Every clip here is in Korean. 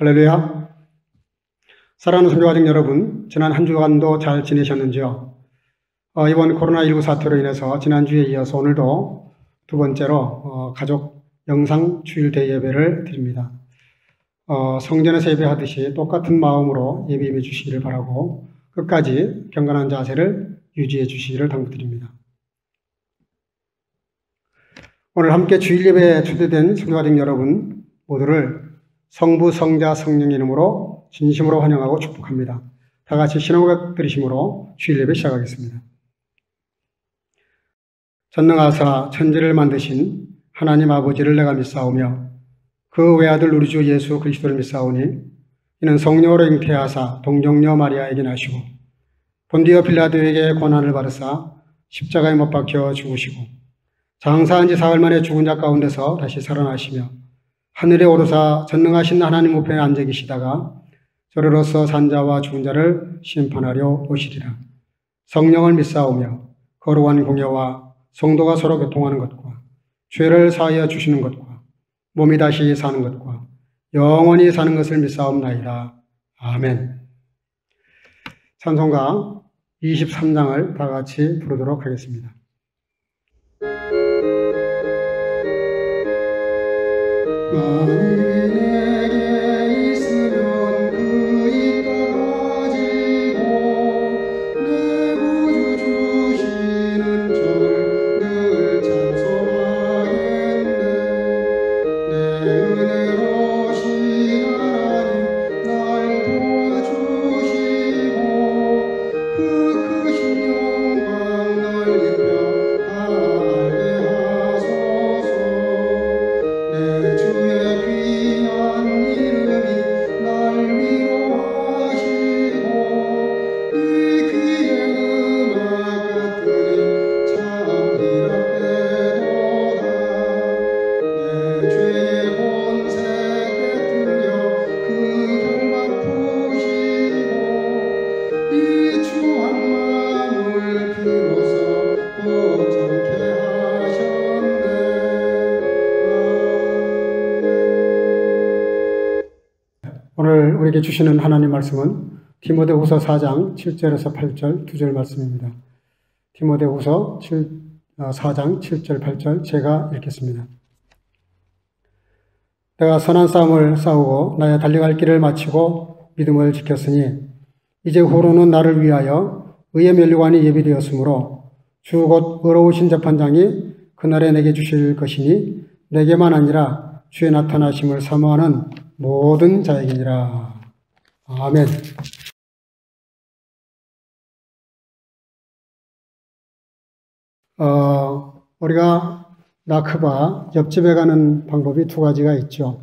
할렐루야. 사랑하는 선교가족 여러분, 지난 한 주간도 잘 지내셨는지요? 이번 코로나19 사태로 인해서 지난주에 이어서 오늘도 두 번째로 가족 영상 주일 대예배를 드립니다. 성전에서 예배하듯이 똑같은 마음으로 예배해 주시기를 바라고 끝까지 경건한 자세를 유지해 주시기를 당부드립니다. 오늘 함께 주일 예배에 초대된 선교가족 여러분 모두를 성부, 성자, 성령 이름으로 진심으로 환영하고 축복합니다. 다 같이 신앙고백 드리심으로 주일 예배 시작하겠습니다. 전능하사 천지를 만드신 하나님 아버지를 내가 믿사오며 그 외아들 우리 주 예수 그리스도를 믿사오니 이는 성령으로 잉태하사 동정녀 마리아에게 나시고 본디오 빌라도에게 고난을 받으사 십자가에 못 박혀 죽으시고 장사한 지 사흘 만에 죽은 자 가운데서 다시 살아나시며 하늘에 오르사 전능하신 하나님 우편에 앉아 계시다가 저로서 산자와 죽은 자를 심판하려 오시리라. 성령을 믿사오며 거룩한 공예와 성도가 서로 교통하는 것과 죄를 사하여 주시는 것과 몸이 다시 사는 것과 영원히 사는 것을 믿사옵나이다. 아멘. 찬송가 23장을 다 같이 부르도록 하겠습니다. 만일이 내게 있으면 그 이가 가지고 내 구주 주시는 절 늘 찬송하겠네. 내 은혜로신 하나님 날 도와주시고 그 크신 영광 날 입혀 알게 하소서. 내 주의 귀한 이름이 날 위로하시고 이 귀의 음악 같으니 참 이롭게도다. 내 죄의 본색 깨뜨려 그 결박 푸시고 이 추한 마음을 비로소 고정케 하셨네. 오늘 우리에게 주시는 하나님 말씀은 디모데후서 4장 7절에서 8절 2절 말씀입니다. 디모데후서 4장 7절 8절 제가 읽겠습니다. 내가 선한 싸움을 싸우고 나의 달려갈 길을 마치고 믿음을 지켰으니 이제 후로는 나를 위하여 의의 면류관이 예비되었으므로 주 곧 의로우신 재판장이 그날에 내게 주실 것이니 내게만 아니라 주의 나타나심을 사모하는 모든 자에게니라. 아멘. 우리가 낙흐바 옆집에 가는 방법이 두 가지가 있죠.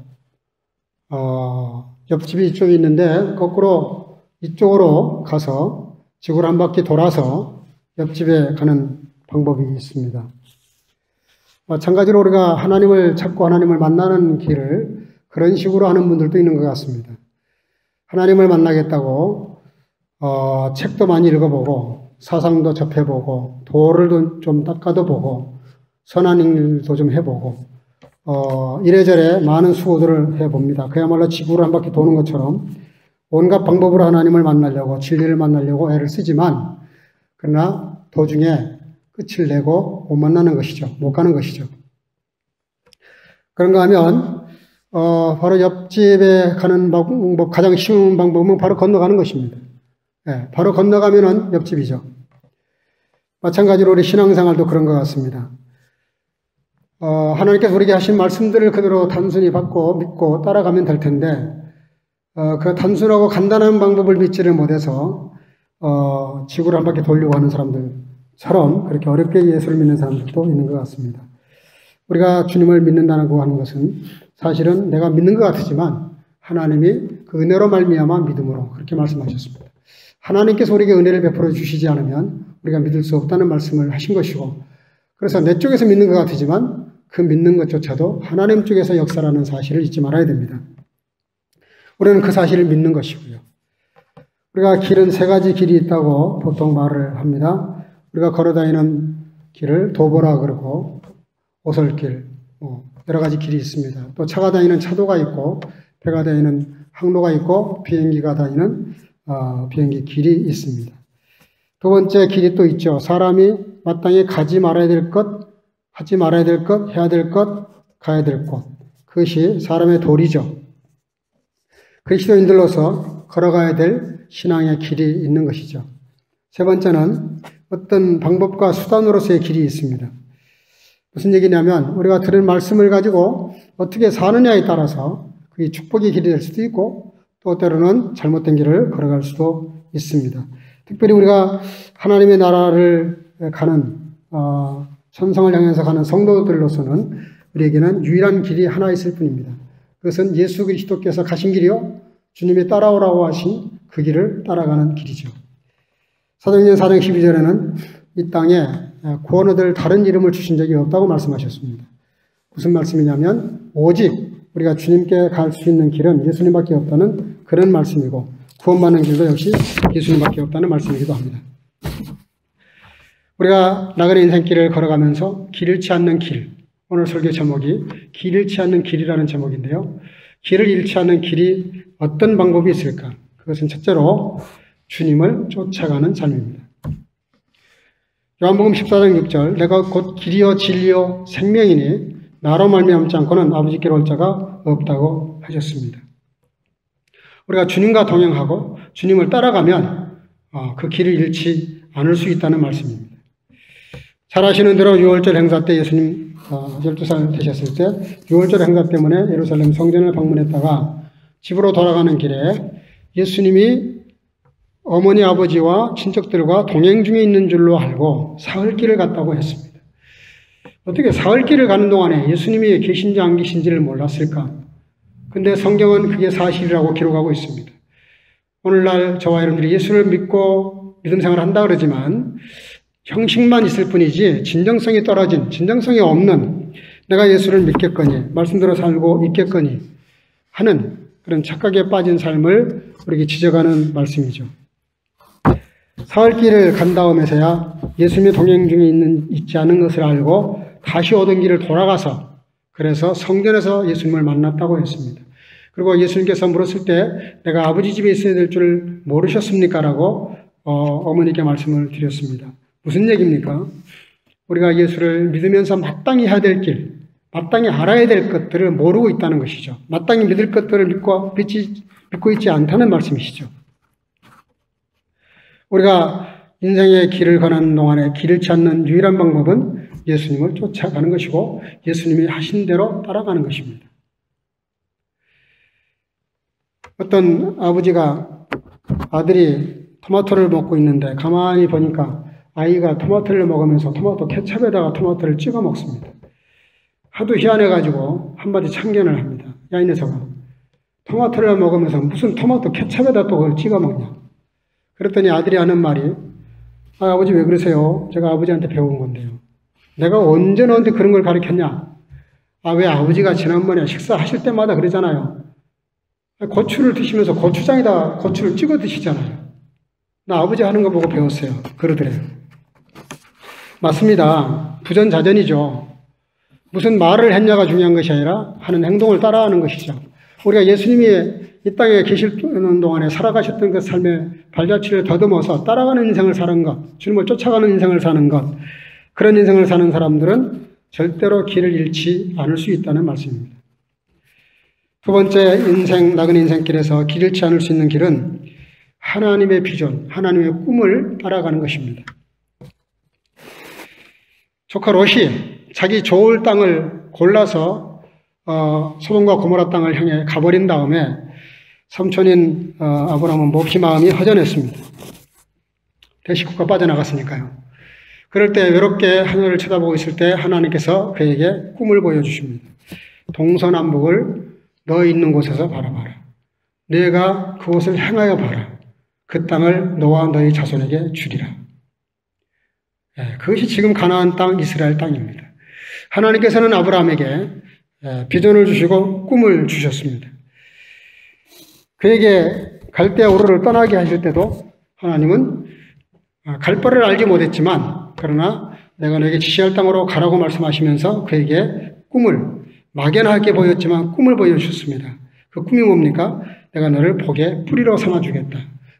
옆집이 이쪽에 있는데 거꾸로 이쪽으로 가서 지구를 한 바퀴 돌아서 옆집에 가는 방법이 있습니다. 마찬가지로 우리가 하나님을 찾고 하나님을 만나는 길을 그런 식으로 하는 분들도 있는 것 같습니다. 하나님을 만나겠다고 책도 많이 읽어보고 사상도 접해보고 도를 좀 닦아도 보고 선한 일도 좀 해보고 이래저래 많은 수고들을 해봅니다. 그야말로 지구를 한 바퀴 도는 것처럼 온갖 방법으로 하나님을 만나려고 진리를 만나려고 애를 쓰지만 그러나 도중에 끝을 내고 못 만나는 것이죠. 못 가는 것이죠. 그런가 하면 바로 옆집에 가는 방법, 가장 쉬운 방법은 바로 건너가는 것입니다. 예, 바로 건너가면은 옆집이죠. 마찬가지로 우리 신앙생활도 그런 것 같습니다. 하나님께서 우리에게 하신 말씀들을 그대로 단순히 받고 믿고 따라가면 될 텐데, 그 단순하고 간단한 방법을 믿지를 못해서, 지구를 한 바퀴 돌려고 하는 사람들처럼 그렇게 어렵게 예수를 믿는 사람들도 있는 것 같습니다. 우리가 주님을 믿는다고 하는 것은 사실은 내가 믿는 것 같지만 하나님이 그 은혜로 말미암아 믿음으로 그렇게 말씀하셨습니다. 하나님께서 우리에게 은혜를 베풀어 주시지 않으면 우리가 믿을 수 없다는 말씀을 하신 것이고, 그래서 내 쪽에서 믿는 것 같지만 그 믿는 것조차도 하나님 쪽에서 역사라는 사실을 잊지 말아야 됩니다. 우리는 그 사실을 믿는 것이고요. 우리가 길은 세 가지 길이 있다고 보통 말을 합니다. 우리가 걸어다니는 길을 도보라 그러고 오솔길, 여러 가지 길이 있습니다. 또 차가 다니는 차도가 있고 배가 다니는 항로가 있고 비행기가 다니는 비행기 길이 있습니다. 두 번째 길이 또 있죠. 사람이 마땅히 가지 말아야 될 것, 하지 말아야 될 것, 해야 될 것, 가야 될 곳. 그것이 사람의 도리죠. 그리스도인들로서 걸어가야 될 신앙의 길이 있는 것이죠. 세 번째는 어떤 방법과 수단으로서의 길이 있습니다. 무슨 얘기냐면 우리가 들은 말씀을 가지고 어떻게 사느냐에 따라서 그게 축복의 길이 될 수도 있고 또 때로는 잘못된 길을 걸어갈 수도 있습니다. 특별히 우리가 하나님의 나라를 가는 천성을 향해서 가는 성도들로서는 우리에게는 유일한 길이 하나 있을 뿐입니다. 그것은 예수 그리스도께서 가신 길이요 주님이 따라오라고 하신 그 길을 따라가는 길이죠. 사도행전 4장 12절에는 이 땅에 구원 얻을 다른 이름을 주신 적이 없다고 말씀하셨습니다. 무슨 말씀이냐면 오직 우리가 주님께 갈 수 있는 길은 예수님밖에 없다는 그런 말씀이고 구원받는 길도 역시 예수님밖에 없다는 말씀이기도 합니다. 우리가 나그네 인생길을 걸어가면서 길 잃지 않는 길, 오늘 설교 제목이 길 잃지 않는 길이라는 제목인데요. 길을 잃지 않는 길이 어떤 방법이 있을까? 그것은 첫째로 주님을 쫓아가는 삶입니다. 요한복음 14장 6절 내가 곧 길이요 진리요 생명이니 나로 말미암지 않고는 아버지께로 올 자가 없다고 하셨습니다. 우리가 주님과 동행하고 주님을 따라가면 그 길을 잃지 않을 수 있다는 말씀입니다. 잘 아시는 대로 6월절 행사 때 예수님 12살 되셨을 때 6월절 행사 때문에 예루살렘 성전을 방문했다가 집으로 돌아가는 길에 예수님이 어머니 아버지와 친척들과 동행 중에 있는 줄로 알고 사흘길을 갔다고 했습니다. 어떻게 사흘길을 가는 동안에 예수님이 계신지 안 계신지를 몰랐을까? 근데 성경은 그게 사실이라고 기록하고 있습니다. 오늘날 저와 여러분들이 예수를 믿고 믿음 생활을 한다 그러지만 형식만 있을 뿐이지 진정성이 떨어진, 진정성이 없는 내가 예수를 믿겠거니, 말씀대로 살고 있겠거니 하는 그런 착각에 빠진 삶을 우리에게 지적하는 말씀이죠. 사흘길을 간 다음에서야 예수님의 동행 중에 있지 않은 것을 알고 다시 오던 길을 돌아가서 그래서 성전에서 예수님을 만났다고 했습니다. 그리고 예수님께서 물었을 때 내가 아버지 집에 있어야 될 줄 모르셨습니까? 라고 어머니께 말씀을 드렸습니다. 무슨 얘기입니까? 우리가 예수를 믿으면서 마땅히 해야 될 길, 마땅히 알아야 될 것들을 모르고 있다는 것이죠. 마땅히 믿을 것들을 믿고 있지 않다는 말씀이시죠. 우리가 인생의 길을 가는 동안에 길을 찾는 유일한 방법은 예수님을 쫓아가는 것이고 예수님이 하신 대로 따라가는 것입니다. 어떤 아버지가 아들이 토마토를 먹고 있는데 가만히 보니까 아이가 토마토를 먹으면서 토마토 케첩에다가 토마토를 찍어 먹습니다. 하도 희한해가지고 한마디 참견을 합니다. 야, 이 녀석아, 토마토를 먹으면서 무슨 토마토 케첩에다 또 그걸 찍어 먹냐? 그랬더니 아들이 하는 말이 아버지 왜 그러세요? 제가 아버지한테 배운 건데요. 내가 언제 너한테 그런 걸 가르쳤냐? 왜 아버지가 지난번에 식사하실 때마다 그러잖아요. 고추를 드시면서 고추장에다 고추를 찍어 드시잖아요. 나 아버지 하는 거 보고 배웠어요. 그러더래요. 맞습니다. 부전자전이죠. 무슨 말을 했냐가 중요한 것이 아니라 하는 행동을 따라하는 것이죠. 우리가 예수님이 이 땅에 계시는 동안에 살아가셨던 그 삶의 발자취를 더듬어서 따라가는 인생을 사는 것, 주님을 쫓아가는 인생을 사는 것, 그런 인생을 사는 사람들은 절대로 길을 잃지 않을 수 있다는 말씀입니다. 두 번째 나그네 인생길에서 길 잃지 않을 수 있는 길은 하나님의 비전, 하나님의 꿈을 따라가는 것입니다. 조카 롯이 자기 좋을 땅을 골라서 소돔과 고모라 땅을 향해 가버린 다음에 삼촌인 아브라함은 몹시 마음이 허전했습니다. 대식구가 빠져나갔으니까요. 그럴 때 외롭게 하늘을 쳐다보고 있을 때 하나님께서 그에게 꿈을 보여주십니다. 동서남북을 너 있는 곳에서 바라봐라. 내가 그곳을 향하여 봐라. 그 땅을 너와 너희 자손에게 주리라. 그것이 지금 가나안 땅, 이스라엘 땅입니다. 하나님께서는 아브라함에게 비전을 주시고 꿈을 주셨습니다. 그에게 갈대아 우르를 떠나게 하실 때도 하나님은 갈 바를 알지 못했지만 그러나 내가 너에게 지시할 땅으로 가라고 말씀하시면서 그에게 꿈을 막연하게 보였지만 꿈을 보여주셨습니다. 그 꿈이 뭡니까? 내가 너를 복의 뿌리로 삼아주겠다.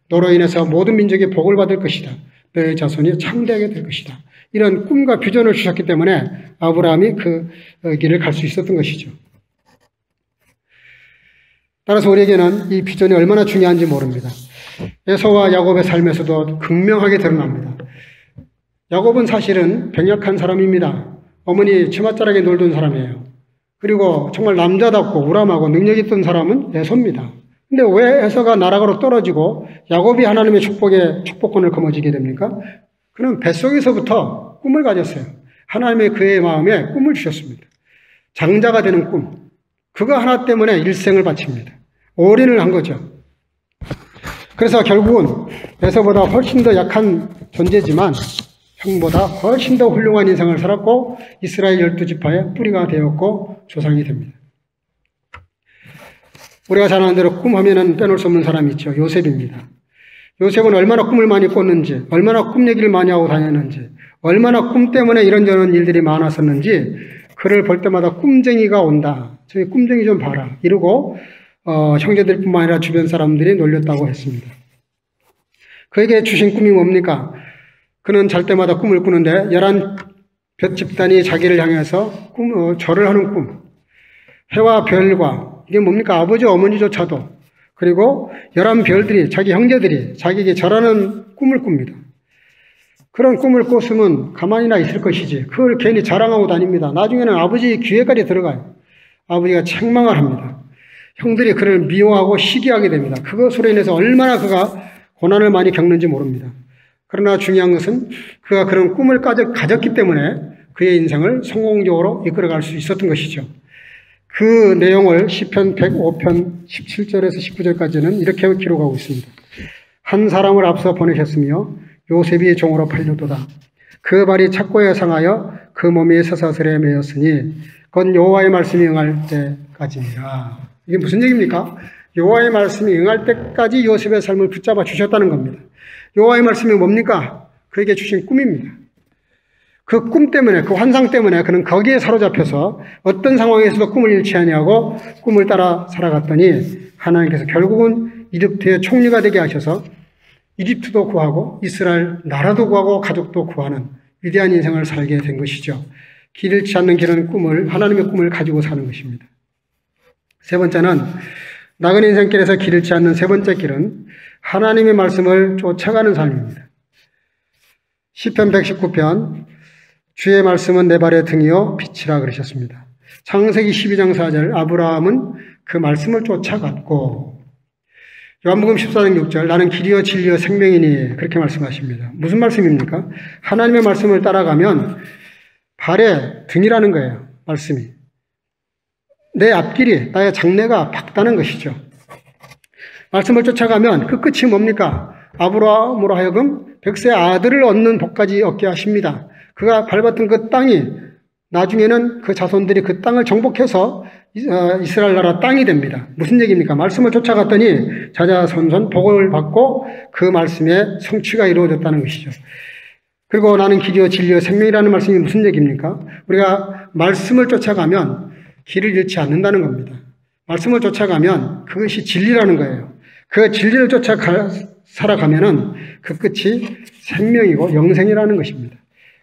너로 인해서 모든 민족이 복을 받을 것이다. 너의 자손이 창대하게 될 것이다. 이런 꿈과 비전을 주셨기 때문에 아브라함이 그 길을 갈 수 있었던 것이죠. 따라서 우리에게는 이 비전이 얼마나 중요한지 모릅니다. 에서와 야곱의 삶에서도 극명하게 드러납니다. 야곱은 사실은 병약한 사람입니다. 어머니 치맛자락에 놀던 사람이에요. 그리고 정말 남자답고 우람하고 능력 있던 사람은 에서입니다. 근데 왜 에서가 나락으로 떨어지고 야곱이 하나님의 축복권을 거머쥐게 됩니까? 그는 뱃속에서부터 꿈을 가졌어요. 하나님의 그의 마음에 꿈을 주셨습니다. 장자가 되는 꿈. 그거 하나 때문에 일생을 바칩니다. 올인을 한 거죠. 그래서 결국은 에서보다 훨씬 더 약한 존재지만 형보다 훨씬 더 훌륭한 인생을 살았고 이스라엘 12지파의 뿌리가 되었고 조상이 됩니다. 우리가 잘 아는 대로 꿈하면은 빼놓을 수 없는 사람이 있죠. 요셉입니다. 요셉은 얼마나 꿈을 많이 꿨는지, 얼마나 꿈 얘기를 많이 하고 다녔는지, 얼마나 꿈 때문에 이런저런 일들이 많았었는지 그를 볼 때마다 꿈쟁이가 온다. 저기 꿈쟁이 좀 봐라. 이러고 형제들뿐만 아니라 주변 사람들이 놀렸다고 했습니다. 그에게 주신 꿈이 뭡니까? 그는 잘 때마다 꿈을 꾸는데 11볕 집단이 자기를 향해서 절을 하는 꿈. 해와 별과 이게 뭡니까? 아버지, 어머니조차도 그리고 11별들이 자기 형제들이 자기에게 절하는 꿈을 꿉니다. 그런 꿈을 꿨으면 가만히나 있을 것이지 그걸 괜히 자랑하고 다닙니다. 나중에는 아버지 귀에까지 들어가요. 아버지가 책망을 합니다. 형들이 그를 미워하고 시기하게 됩니다. 그것으로 인해서 얼마나 그가 고난을 많이 겪는지 모릅니다. 그러나 중요한 것은 그가 그런 꿈을 가졌기 때문에 그의 인생을 성공적으로 이끌어갈 수 있었던 것이죠. 그 내용을 시편 105편 17절에서 19절까지는 이렇게 기록하고 있습니다. 한 사람을 앞서 보내셨으며 요셉이 종으로 팔려도다. 그 발이 착고에 상하여 그 몸이 쇠사슬에 매였으니 그건 여호와의 말씀이 응할 때까지니라. 이게 무슨 얘기입니까? 여호와의 말씀이 응할 때까지 요셉의 삶을 붙잡아 주셨다는 겁니다. 여호와의 말씀이 뭡니까? 그에게 주신 꿈입니다. 그 꿈 때문에, 그 환상 때문에 그는 거기에 사로잡혀서 어떤 상황에서도 꿈을 잃지 아니하고 꿈을 따라 살아갔더니 하나님께서 결국은 이집트의 총리가 되게 하셔서 이집트도 구하고 이스라엘 나라도 구하고 가족도 구하는 위대한 인생을 살게 된 것이죠. 길 잃지 않는 길은 하나님의 꿈을 가지고 사는 것입니다. 세 번째는 나그네 인생길에서 길 잃지 않는 세 번째 길은 하나님의 말씀을 쫓아가는 삶입니다. 시편 119편 주의 말씀은 내 발의 등이요 빛이라 그러셨습니다. 창세기 12장 4절 아브라함은 그 말씀을 쫓아갔고 요한복음 14장 6절 나는 길이요 진리요 생명이니 그렇게 말씀하십니다. 무슨 말씀입니까? 하나님의 말씀을 따라가면 발의 등이라는 거예요. 말씀이. 내 앞길이 나의 장래가 밝다는 것이죠. 말씀을 쫓아가면 그 끝이 뭡니까? 아브라함으로 하여금 백세의 아들을 얻는 복까지 얻게 하십니다. 그가 밟았던 그 땅이 나중에는 그 자손들이 그 땅을 정복해서 이스라엘 나라 땅이 됩니다. 무슨 얘기입니까? 말씀을 쫓아갔더니 자자손손 복을 받고 그 말씀의 성취가 이루어졌다는 것이죠. 그리고 나는 길이요 진리요 생명이라는 말씀이 무슨 얘기입니까? 우리가 말씀을 쫓아가면 길을 잃지 않는다는 겁니다. 말씀을 쫓아가면 그것이 진리라는 거예요. 그 진리를 쫓아 살아가면은 그 끝이 생명이고 영생이라는 것입니다.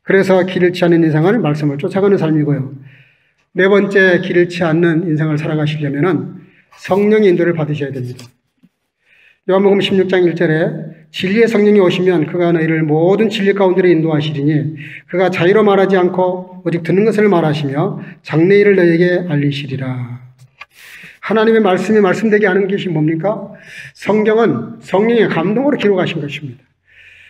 그래서 길 잃지 않는 인생은 말씀을 쫓아가는 삶이고요. 네 번째 길 잃지 않는 인생을 살아가시려면은 성령의 인도를 받으셔야 됩니다. 요한복음 16장 1절에 진리의 성령이 오시면 그가 너희를 모든 진리 가운데로 인도하시리니 그가 자유로 말하지 않고 오직 듣는 것을 말하시며 장래일을 너희에게 알리시리라. 하나님의 말씀이 말씀되게 하는 것이 뭡니까? 성경은 성령의 감동으로 기록하신 것입니다.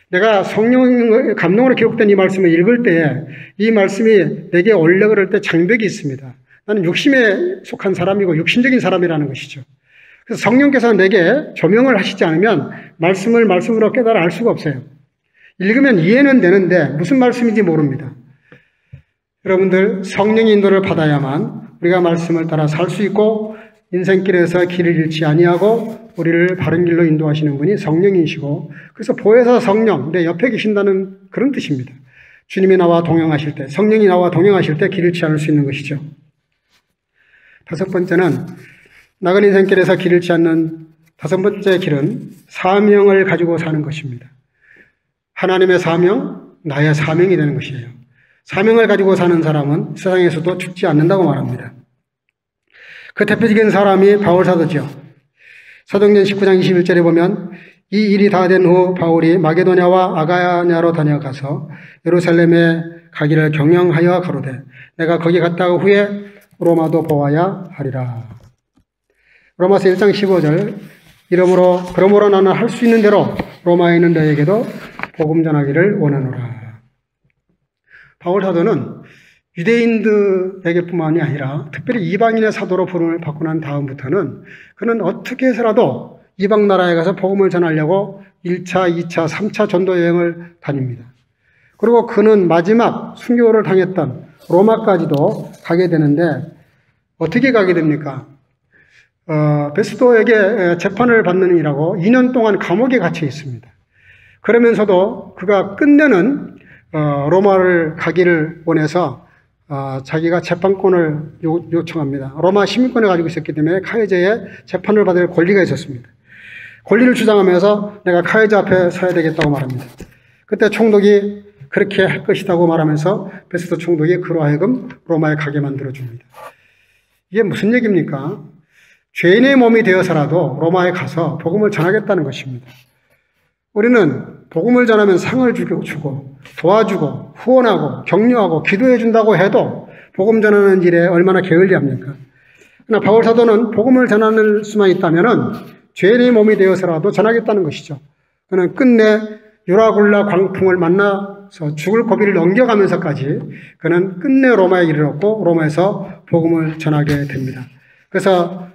내가 성령의 감동으로 기록된 이 말씀을 읽을 때에 이 말씀이 내게 올려 그럴 때 장벽이 있습니다. 나는 육심에 속한 사람이고 육신적인 사람이라는 것이죠. 그래서 성령께서는 내게 조명을 하시지 않으면 말씀을 말씀으로 깨달아 알 수가 없어요. 읽으면 이해는 되는데 무슨 말씀인지 모릅니다. 여러분들 성령의 인도를 받아야만 우리가 말씀을 따라 살 수 있고 인생길에서 길을 잃지 아니하고 우리를 바른 길로 인도하시는 분이 성령이시고 그래서 보혜사 성령 내 옆에 계신다는 그런 뜻입니다. 주님이 나와 동행하실 때 성령이 나와 동행하실 때 길을 잃지 않을 수 있는 것이죠. 다섯 번째는 나그네 인생길에서 길을 잃지 않는 다섯 번째 길은 사명을 가지고 사는 것입니다. 하나님의 사명, 나의 사명이 되는 것이에요. 사명을 가지고 사는 사람은 세상에서도 죽지 않는다고 말합니다. 그 대표적인 사람이 바울사도죠. 사도행전 19장 21절에 보면 이 일이 다 된 후 바울이 마게도냐와 아가야냐로 다녀가서 예루살렘에 가기를 경영하여 가로되 내가 거기 갔다가 후에 로마도 보아야 하리라. 로마서 1장 15절 그러므로 나는 할 수 있는 대로 로마에 있는 너에게도 복음 전하기를 원하노라. 바울 사도는 유대인들에게뿐만이 아니라 특별히 이방인의 사도로 부름을 받고 난 다음부터는 그는 어떻게 해서라도 이방 나라에 가서 복음을 전하려고 1차, 2차, 3차 전도 여행을 다닙니다. 그리고 그는 마지막 순교를 당했던 로마까지도 가게 되는데 어떻게 가게 됩니까? 베스도에게 재판을 받는 이라고 2년 동안 감옥에 갇혀 있습니다. 그러면서도 그가 끝내는 로마를 가기를 원해서 자기가 재판권을 요청합니다. 로마 시민권을 가지고 있었기 때문에 카이저의 재판을 받을 권리가 있었습니다. 권리를 주장하면서 내가 카이저 앞에 서야 되겠다고 말합니다. 그때 총독이 그렇게 할 것이라고 말하면서 베스도 총독이 그로 하여금 로마에 가게 만들어줍니다. 이게 무슨 얘기입니까? 죄인의 몸이 되어서라도 로마에 가서 복음을 전하겠다는 것입니다. 우리는 복음을 전하면 상을 주고 도와주고 후원하고 격려하고 기도해 준다고 해도 복음 전하는 일에 얼마나 게을리합니까? 그러나 바울 사도는 복음을 전하는 수만 있다면 죄인의 몸이 되어서라도 전하겠다는 것이죠. 그는 끝내 유라굴라 광풍을 만나서 죽을 고비를 넘겨가면서까지 그는 끝내 로마에 이르렀고 로마에서 복음을 전하게 됩니다. 그래서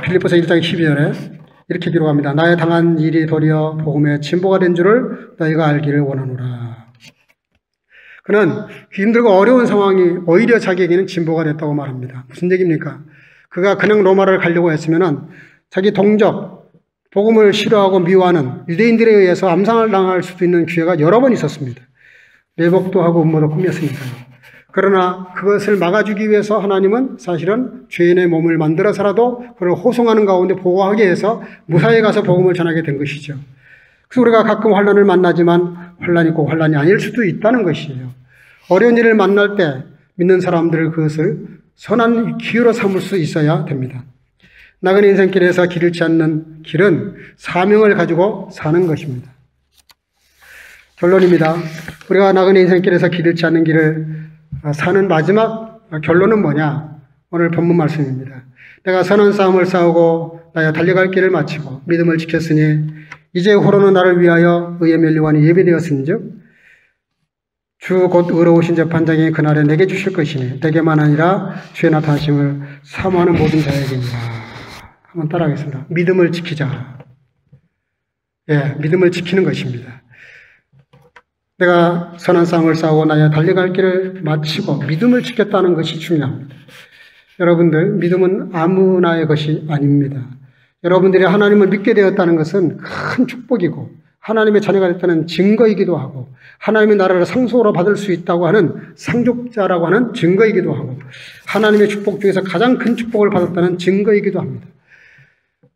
필립보서 1장 12절에 이렇게 기록합니다. 나의 당한 일이 도리어 복음의 진보가 된 줄을 너희가 알기를 원하노라. 그는 힘들고 어려운 상황이 오히려 자기에게는 진보가 됐다고 말합니다. 무슨 얘기입니까? 그가 그냥 로마를 가려고 했으면 자기 동족, 복음을 싫어하고 미워하는 유대인들에 의해서 암살을 당할 수도 있는 기회가 여러 번 있었습니다. 매복도 하고 음모도 꾸몄으니까요. 그러나 그것을 막아주기 위해서 하나님은 사실은 죄인의 몸을 만들어서라도 그를 호송하는 가운데 보호하기 위해서 무사히 가서 복음을 전하게 된 것이죠. 그래서 우리가 가끔 환난을 만나지만 환난이 꼭 환난이 아닐 수도 있다는 것이에요. 어려운 일을 만날 때 믿는 사람들은 그것을 선한 기회로 삼을 수 있어야 됩니다. 나그네 인생길에서 길을 잃지 않는 길은 사명을 가지고 사는 것입니다. 결론입니다. 우리가 나그네 인생길에서 길을 잃지 않는 길을 사는 마지막 결론은 뭐냐? 오늘 본문 말씀입니다. 내가 선한 싸움을 싸우고 나의 달려갈 길을 마치고 믿음을 지켰으니 이제 후로는 나를 위하여 의의 면류관이 예비되었은즉 주 곧 의로우신 재판장이 그날에 내게 주실 것이니 내게만 아니라 주의 나타나심을 사모하는 모든 자에게니라. 한번 따라하겠습니다. 믿음을 지키자. 믿음을 지키는 것입니다. 내가 선한 싸움을 싸우고 나의 달려갈 길을 마치고 믿음을 지켰다는 것이 중요합니다. 여러분들, 믿음은 아무나의 것이 아닙니다. 여러분들이 하나님을 믿게 되었다는 것은 큰 축복이고 하나님의 자녀가 됐다는 증거이기도 하고 하나님의 나라를 상속으로 받을 수 있다고 하는 상속자라고 하는 증거이기도 하고 하나님의 축복 중에서 가장 큰 축복을 받았다는 증거이기도 합니다.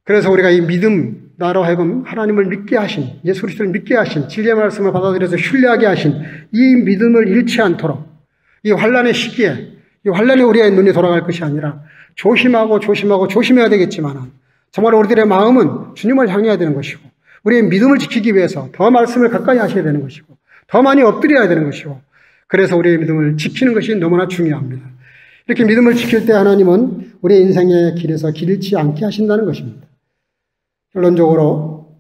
그래서 우리가 이 믿음, 나로 하여금 하나님을 믿게 하신, 예수 그리스도를 믿게 하신, 진리의 말씀을 받아들여서 신뢰하게 하신 이 믿음을 잃지 않도록 이 환난의 시기에, 이 환난에 우리의 눈이 돌아갈 것이 아니라 조심해야 되겠지만 정말 우리들의 마음은 주님을 향해야 되는 것이고 우리의 믿음을 지키기 위해서 더 말씀을 가까이 하셔야 되는 것이고 더 많이 엎드려야 되는 것이고 그래서 우리의 믿음을 지키는 것이 너무나 중요합니다. 이렇게 믿음을 지킬 때 하나님은 우리의 인생의 길에서 길 잃지 않게 하신다는 것입니다. 결론적으로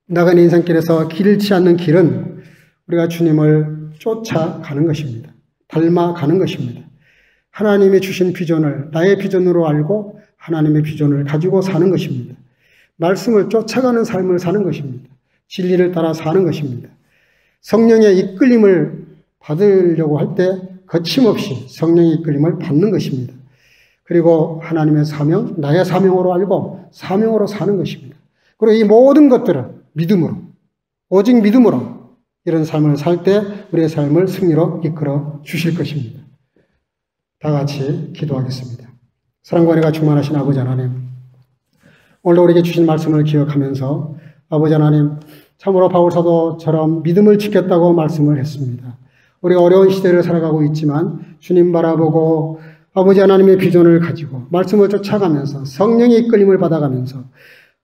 나가는 인생길에서 길 잃지 않는 길은 우리가 주님을 쫓아가는 것입니다. 닮아가는 것입니다. 하나님이 주신 비전을 나의 비전으로 알고 하나님의 비전을 가지고 사는 것입니다. 말씀을 쫓아가는 삶을 사는 것입니다. 진리를 따라 사는 것입니다. 성령의 이끌림을 받으려고 할 때 거침없이 성령의 이끌림을 받는 것입니다. 그리고 하나님의 사명, 나의 사명으로 알고 사명으로 사는 것입니다. 그리고 이 모든 것들은 믿음으로, 오직 믿음으로 이런 삶을 살 때 우리의 삶을 승리로 이끌어 주실 것입니다. 다 같이 기도하겠습니다. 사랑과 은혜가 충만하신 아버지 하나님, 오늘도 우리에게 주신 말씀을 기억하면서 아버지 하나님, 참으로 바울 사도처럼 믿음을 지켰다고 말씀을 했습니다. 우리가 어려운 시대를 살아가고 있지만 주님 바라보고 아버지 하나님의 비전을 가지고 말씀을 쫓아가면서 성령의 이끌림을 받아가면서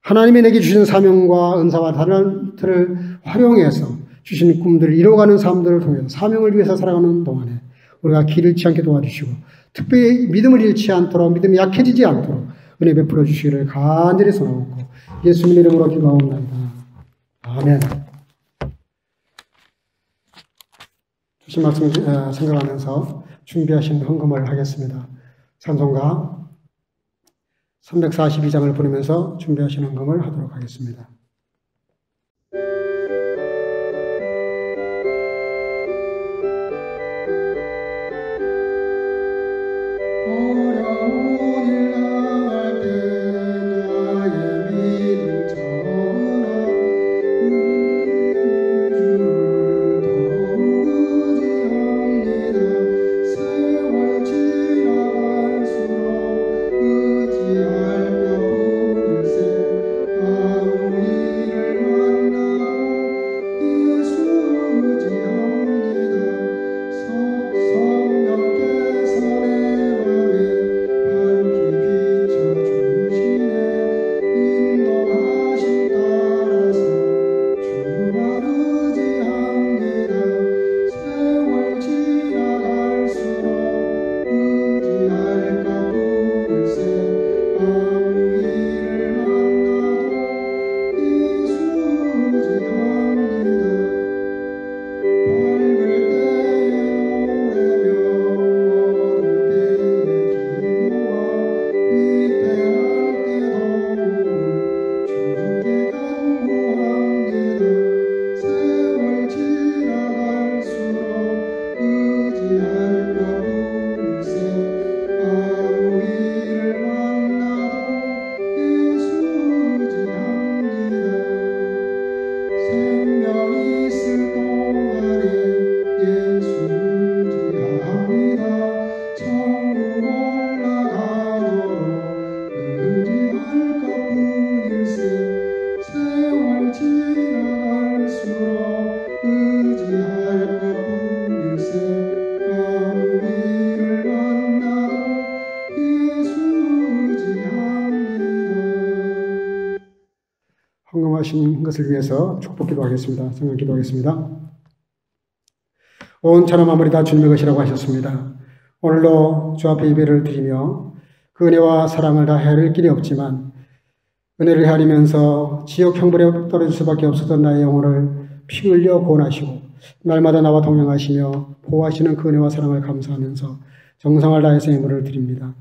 하나님이 내게 주신 사명과 은사와 달란트를 활용해서 주신 꿈들을 이루어가는 삶들을 통해서 사명을 위해서 살아가는 동안에 우리가 길 잃지 않게 도와주시고 특별히 믿음을 잃지 않도록 믿음이 약해지지 않도록 은혜 베풀어 주시기를 간절히 소원하고 예수님 이름으로 기도하옵나이다. 아멘. 주신 말씀 생각하면서 준비하신 헌금을 하겠습니다. 찬송가 342장을 부르면서 준비하신 헌금을 하도록 하겠습니다. 헌금하신 것을 위해서 축복 기도하겠습니다. 성령 기도하겠습니다. 온 천하 만물이 다 주님의 것이라고 하셨습니다. 오늘도 주 앞에 예배를 드리며 그 은혜와 사랑을 다 헤아릴 길이 없지만 은혜를 헤아리면서 지옥 형벌에 떨어질 수밖에 없었던 나의 영혼을 피 흘려 구원하시고 날마다 나와 동행하시며 보호하시는 그 은혜와 사랑을 감사하면서 정성을 다해서 예물을 드립니다.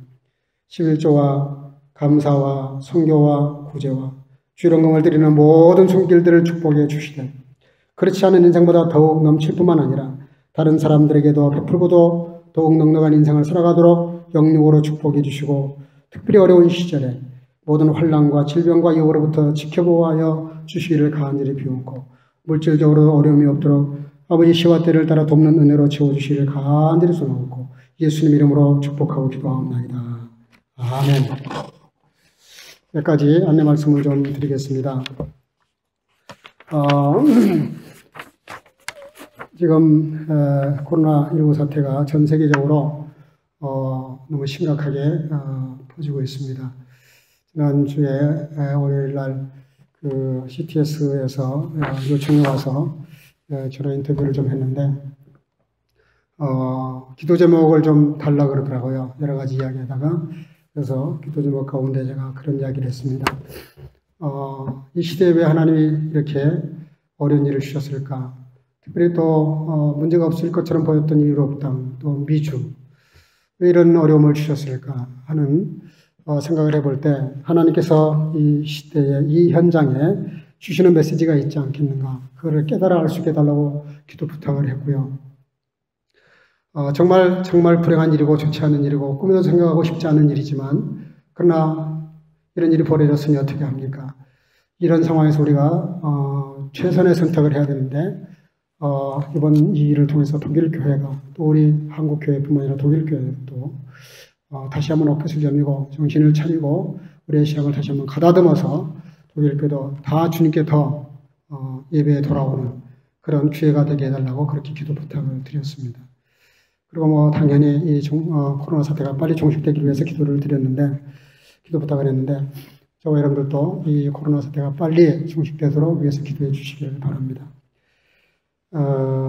11조와 감사와 성교와 구제와 주일헌금을 드리는 모든 손길들을 축복해 주시되 그렇지 않은 인생보다 더욱 넘칠 뿐만 아니라 다른 사람들에게도 베풀고도 더욱 넉넉한 인생을 살아가도록 영육으로 축복해 주시고 특별히 어려운 시절에 모든 환난과 질병과 유혹으로부터 지켜보아여 주시기를 간절히 비옵고 물질적으로 어려움이 없도록 아버지 시와 때를 따라 돕는 은혜로 채워주시기를 간절히 소원하고 예수님 이름으로 축복하고 기도하옵나이다. 아멘. 여기까지 안내 말씀을 좀 드리겠습니다. 지금 코로나19 사태가 전 세계적으로 너무 심각하게 퍼지고 있습니다. 지난주에 월요일 날 그 CTS에서 요청이 와서 저랑 인터뷰를 좀 했는데 기도 제목을 좀 달라 그러더라고요. 여러 가지 이야기하다가. 그래서 기도 제목 가운데 제가 그런 이야기를 했습니다. 이 시대에 왜 하나님이 이렇게 어려운 일을 주셨을까? 특별히 또 문제가 없을 것처럼 보였던 유럽 땅, 또 미주, 왜 이런 어려움을 주셨을까 하는 생각을 해볼 때 하나님께서 이 시대에, 이 현장에 주시는 메시지가 있지 않겠는가, 그거를 깨달아 알 수 있게 해달라고 기도 부탁을 했고요. 정말 불행한 일이고 좋지 않은 일이고 꿈에도 생각하고 싶지 않은 일이지만, 그러나 이런 일이 벌어졌으니 어떻게 합니까? 이런 상황에서 우리가 최선의 선택을 해야 되는데, 이번 이 일을 통해서 독일교회가, 또 우리 한국교회뿐만 아니라 독일교회도 다시 한번 엎으실 점이고 정신을 차리고 우리의 신앙을 다시 한번 가다듬어서 독일교회도 다 주님께 더 예배에 돌아오는 그런 기회가 되게 해달라고 그렇게 기도 부탁을 드렸습니다. 그리고 당연히 이 코로나 사태가 빨리 종식되기 위해서 기도 부탁을 했는데, 저와 여러분들도 이 코로나 사태가 빨리 종식되도록 위해서 기도해 주시길 바랍니다.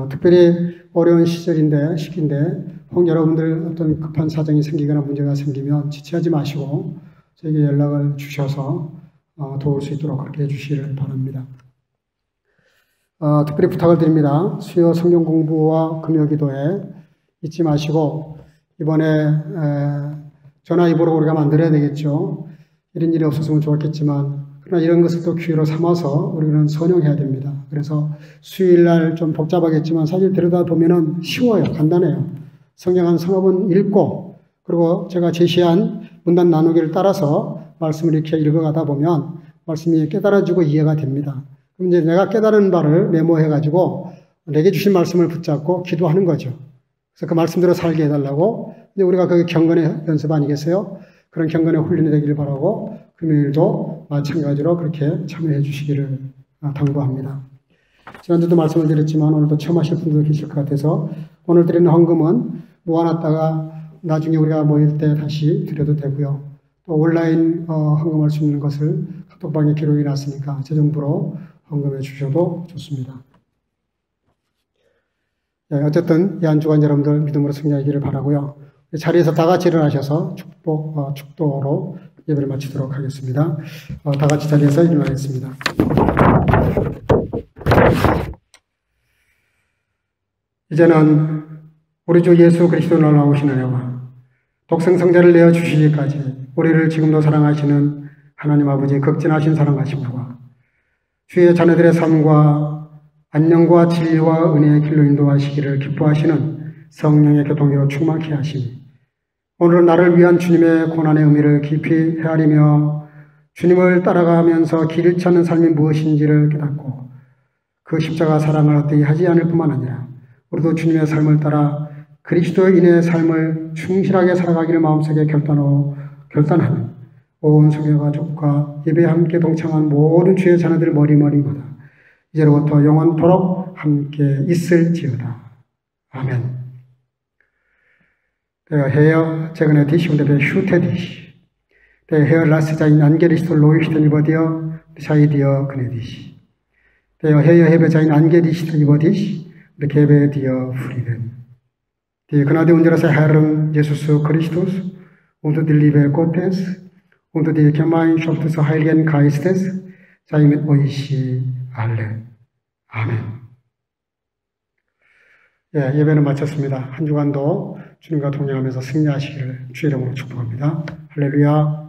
특별히 어려운 시기인데 혹 여러분들 어떤 급한 사정이 생기거나 문제가 생기면 지체하지 마시고 저에게 연락을 주셔서 도울 수 있도록 그렇게 해주시길 바랍니다. 특별히 부탁을 드립니다. 수요 성경 공부와 금요 기도에 잊지 마시고, 이번에 전화 입으로 우리가 만들어야 되겠죠. 이런 일이 없었으면 좋았겠지만, 그러나 이런 것을 또 기회로 삼아서 우리는 선용해야 됩니다. 그래서 수요일날 좀 복잡하겠지만 사실 들여다보면 쉬워요. 간단해요. 성경 한 서너 번 읽고, 그리고 제가 제시한 문단 나누기를 따라서 말씀을 이렇게 읽어가다 보면 말씀이 깨달아지고 이해가 됩니다. 그럼 이제 내가 깨달은 바를 메모해가지고 내게 주신 말씀을 붙잡고 기도하는 거죠. 그래서 그 말씀대로 살게 해달라고. 근데 우리가 그 경건의 연습 아니겠어요? 그런 경건의 훈련이 되기를 바라고, 금요일도 마찬가지로 그렇게 참여해 주시기를 당부합니다. 지난주도 말씀을 드렸지만 오늘도 처음 하실 분들도 계실 것 같아서 오늘 드리는 헌금은 모아놨다가 나중에 우리가 모일 때 다시 드려도 되고요. 또 온라인 헌금할 수 있는 것을 카톡방에 기록이 났으니까 재정부로 헌금해 주셔도 좋습니다. 네, 어쨌든 이 한 주간 여러분들 믿음으로 승리하기를 바라고요. 자리에서 다 같이 일어나셔서 축도로 예배를 마치도록 하겠습니다. 다 같이 자리에서 일어나겠습니다. 이제는 우리 주 예수 그리스도 나오신 은혜와 독생성자를 내어 주시기까지 우리를 지금도 사랑하시는 하나님 아버지 극진하신 사랑하심과 주의 자녀들의 삶과 안녕과 진리와 은혜의 길로 인도하시기를 기뻐하시는 성령의 교통으로 충만케 하시니 오늘은 나를 위한 주님의 고난의 의미를 깊이 헤아리며 주님을 따라가면서 길 잃지 않는 삶이 무엇인지를 깨닫고 그 십자가 사랑을 어떻게 하지 않을 뿐만 아니라 우리도 주님의 삶을 따라 그리스도인의 삶을 충실하게 살아가기를 마음속에 결단하는 온 성교 가족과 예배에 함께 동참한 모든 주의 자녀들 머리머리마다 이제로부터 영원토록 함께 있을지어다. 아멘. Der Herr segne dich und behüte dich. Der Herr lasse sein Angesicht leuchten über dir, sei dir gnädig. Der Herr hebe sein Angesicht über dich und gebe dir Frieden. Die Gnade unseres Herrn Jesus Christus und die Liebe Gottes und die Gemeinschaft des Heiligen Geistes sei mit euch allen. 아멘. 예, 예배는 마쳤습니다. 한 주간도 주님과 동행하면서 승리하시기를 주의 이름으로 축복합니다. 할렐루야.